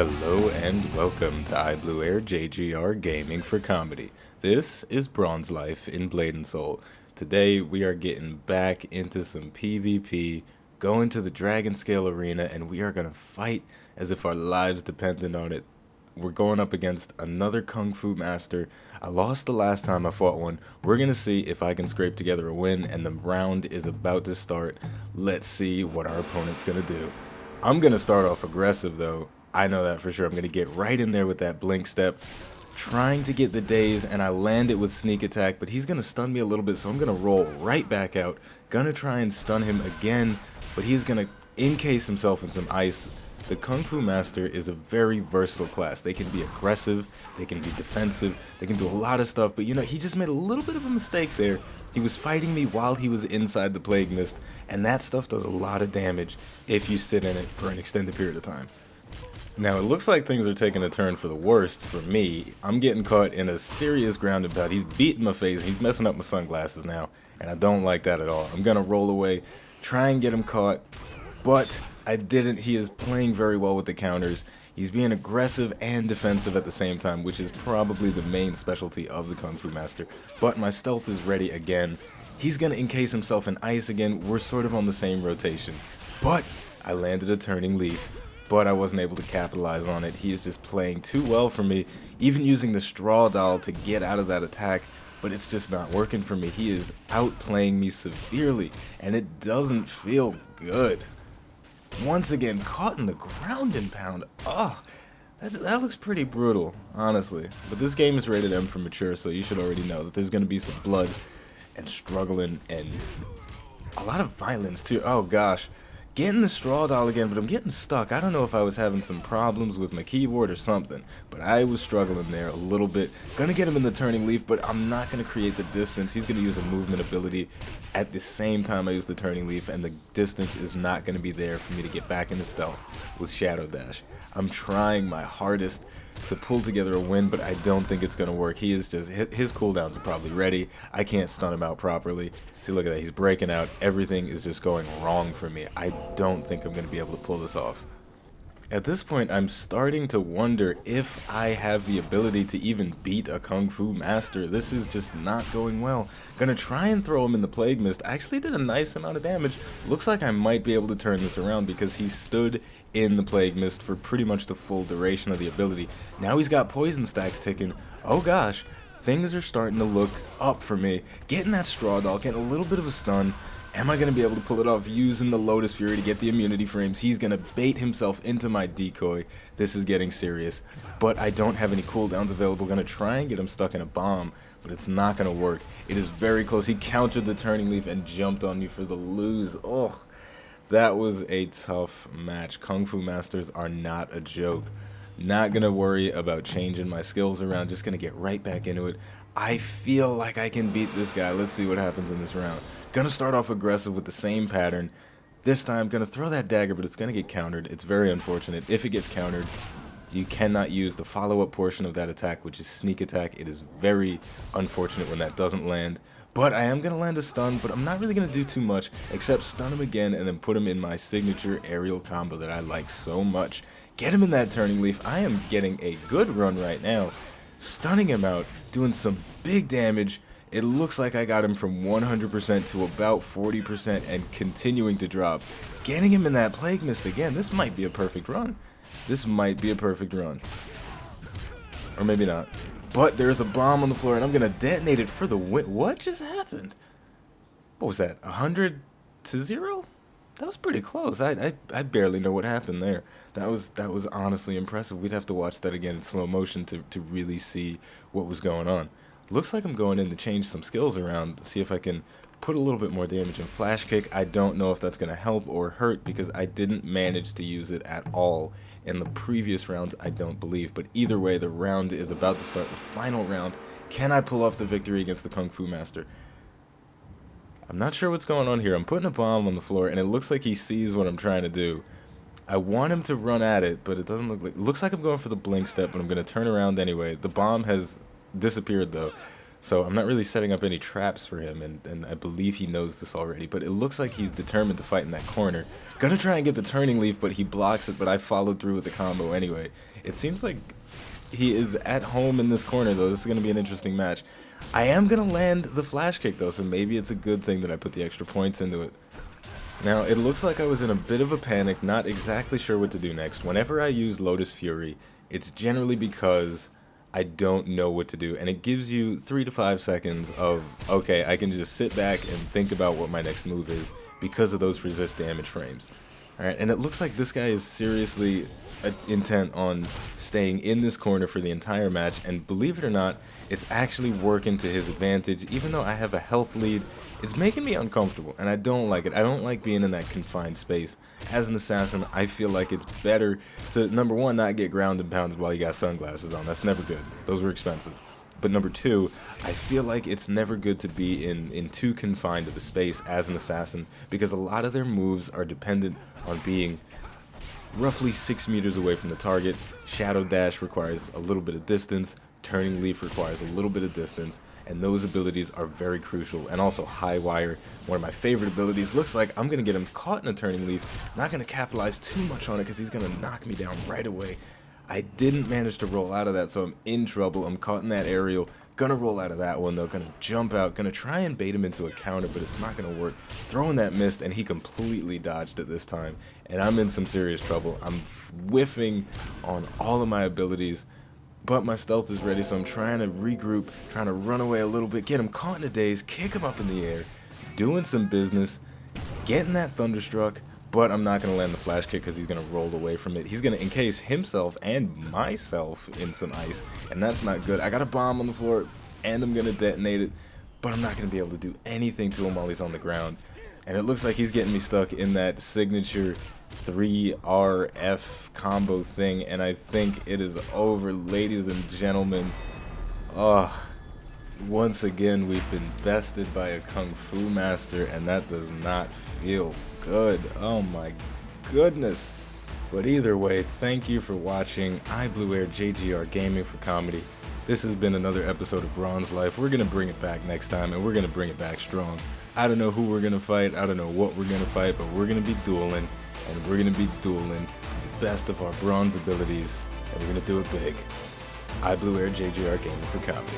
Hello and welcome to iBluairJgR Gaming for Comedy. This is Bronze Life in Blade and Soul. Today we are getting back into some PvP, going to the Dragon Scale Arena, and we are going to fight as if our lives depended on it. We're going up against another Kung Fu Master. I lost the last time I fought one. We're going to see if I can scrape together a win, and the round is about to start. Let's see what our opponent's going to do. I'm going to start off aggressive though. I know that for sure. I'm going to get right in there with that blink step, trying to get the daze, and I land it with sneak attack, but he's going to stun me a little bit, so I'm going to roll right back out. Going to try and stun him again, but he's going to encase himself in some ice. The Kung Fu Master is a very versatile class. They can be aggressive, they can be defensive, they can do a lot of stuff, but you know, he just made a little bit of a mistake there. He was fighting me while he was inside the Plague Mist, and that stuff does a lot of damage if you sit in it for an extended period of time. Now, it looks like things are taking a turn for the worst for me. I'm getting caught in a serious grounded bout. He's beating my face. He's messing up my sunglasses now, and I don't like that at all. I'm going to roll away, try and get him caught, but I didn't. He is playing very well with the counters. He's being aggressive and defensive at the same time, which is probably the main specialty of the Kung Fu Master. But my stealth is ready again. He's going to encase himself in ice again. We're sort of on the same rotation. But I landed a turning leaf, but I wasn't able to capitalize on it. He is just playing too well for me, even using the straw doll to get out of that attack, but it's just not working for me. He is outplaying me severely, and it doesn't feel good. Once again, caught in the ground and pound. Oh, that looks pretty brutal, honestly. But this game is rated M for mature, so you should already know that there's going to be some blood and struggling and a lot of violence, too. Oh, gosh. Getting the straw doll again, but I'm getting stuck. I don't know if I was having some problems with my keyboard or something, but I was struggling there a little bit. Gonna get him in the turning leaf, but I'm not gonna create the distance. He's gonna use a movement ability at the same time I use the turning leaf, and the distance is not gonna be there for me to get back into stealth with Shadow Dash. I'm trying my hardest to pull together a win, but I don't think it's gonna work. He is just, his cooldowns are probably ready. I can't stun him out properly. See, look at that, he's breaking out. Everything is just going wrong for me. I don't think I'm gonna be able to pull this off. At this point, I'm starting to wonder if I have the ability to even beat a Kung Fu Master. This is just not going well. Gonna try and throw him in the Plague Mist. I actually did a nice amount of damage. Looks like I might be able to turn this around because he stood in the Plague Mist for pretty much the full duration of the ability. Now he's got poison stacks ticking. Oh gosh, things are starting to look up for me. Getting that straw doll, getting a little bit of a stun. Am I going to be able to pull it off using the Lotus Fury to get the immunity frames? He's going to bait himself into my decoy. This is getting serious. But I don't have any cooldowns available. Going to try and get him stuck in a bomb, but it's not going to work. It is very close. He countered the turning leaf and jumped on me for the lose. Oh, that was a tough match. Kung Fu Masters are not a joke. Not going to worry about changing my skills around. Just going to get right back into it. I feel like I can beat this guy. Let's see what happens in this round. Gonna start off aggressive with the same pattern. This time, gonna throw that dagger, but it's gonna get countered. It's very unfortunate. If it gets countered, you cannot use the follow-up portion of that attack, which is sneak attack. It is very unfortunate when that doesn't land. But I am gonna land a stun, but I'm not really gonna do too much, except stun him again and then put him in my signature aerial combo that I like so much. Get him in that turning leaf. I am getting a good run right now. Stunning him out, doing some big damage. It looks like I got him from 100% to about 40% and continuing to drop. Getting him in that Plague Mist again. This might be a perfect run. This might be a perfect run. Or maybe not. But there's a bomb on the floor and I'm going to detonate it for the win. What just happened? What was that? 100 to 0? That was pretty close. I barely know what happened there. That was honestly impressive. We'd have to watch that again in slow motion to really see what was going on. Looks like I'm going in to change some skills around to see if I can put a little bit more damage in Flash Kick. I don't know if that's going to help or hurt because I didn't manage to use it at all in the previous rounds, I don't believe. But either way, the round is about to start, the final round. Can I pull off the victory against the Kung Fu Master? I'm not sure what's going on here. I'm putting a bomb on the floor, and it looks like he sees what I'm trying to do. I want him to run at it, but it doesn't look like... It looks like I'm going for the blink step, but I'm going to turn around anyway. The bomb has disappeared, though. So I'm not really setting up any traps for him, and I believe he knows this already, but it looks like he's determined to fight in that corner. Gonna try and get the turning leaf, but he blocks it, but I followed through with the combo anyway. It seems like he is at home in this corner, though. This is gonna be an interesting match. I am gonna land the flash kick, though, so maybe it's a good thing that I put the extra points into it. Now, it looks like I was in a bit of a panic, not exactly sure what to do next. Whenever I use Lotus Fury, it's generally because I don't know what to do, and it gives you 3 to 5 seconds of, okay, I can just sit back and think about what my next move is because of those resist damage frames. Alright, and it looks like this guy is seriously intent on staying in this corner for the entire match, and believe it or not, it's actually working to his advantage. Even though I have a health lead, it's making me uncomfortable, and I don't like it. I don't like being in that confined space. As an assassin, I feel like it's better to, number one, not get ground and pounded while you got sunglasses on. That's never good. Those were expensive. But number two, I feel like it's never good to be in too confined of a space as an assassin, because a lot of their moves are dependent on being roughly 6 meters away from the target. Shadow Dash requires a little bit of distance, Turning Leaf requires a little bit of distance, and those abilities are very crucial. And also High Wire, one of my favorite abilities. Looks like I'm going to get him caught in a Turning Leaf. Not going to capitalize too much on it because he's going to knock me down right away. I didn't manage to roll out of that, so I'm in trouble. I'm caught in that aerial. Gonna roll out of that one, though. Gonna jump out. Gonna try and bait him into a counter, but it's not gonna work. Throwing that missed, and he completely dodged it this time. And I'm in some serious trouble. I'm whiffing on all of my abilities, but my stealth is ready, so I'm trying to regroup, trying to run away a little bit, get him caught in a daze, kick him up in the air, doing some business, getting that Thunderstruck, but I'm not going to land the flash kick because he's going to roll away from it. He's going to encase himself and myself in some ice, and that's not good. I got a bomb on the floor, and I'm going to detonate it, but I'm not going to be able to do anything to him while he's on the ground. And it looks like he's getting me stuck in that signature 3RF combo thing, and I think it is over, ladies and gentlemen. Once again, we've been bested by a Kung Fu master, and that does not feel good. Oh my goodness. But either way, thank you for watching iBluairJgR Gaming for Comedy. This has been another episode of Bronze Life. We're going to bring it back next time, and we're going to bring it back strong. I don't know who we're going to fight, I don't know what we're going to fight, but we're going to be dueling, and we're going to be dueling to the best of our bronze abilities, and we're going to do it big. iBluairJgR Gaming for Comedy.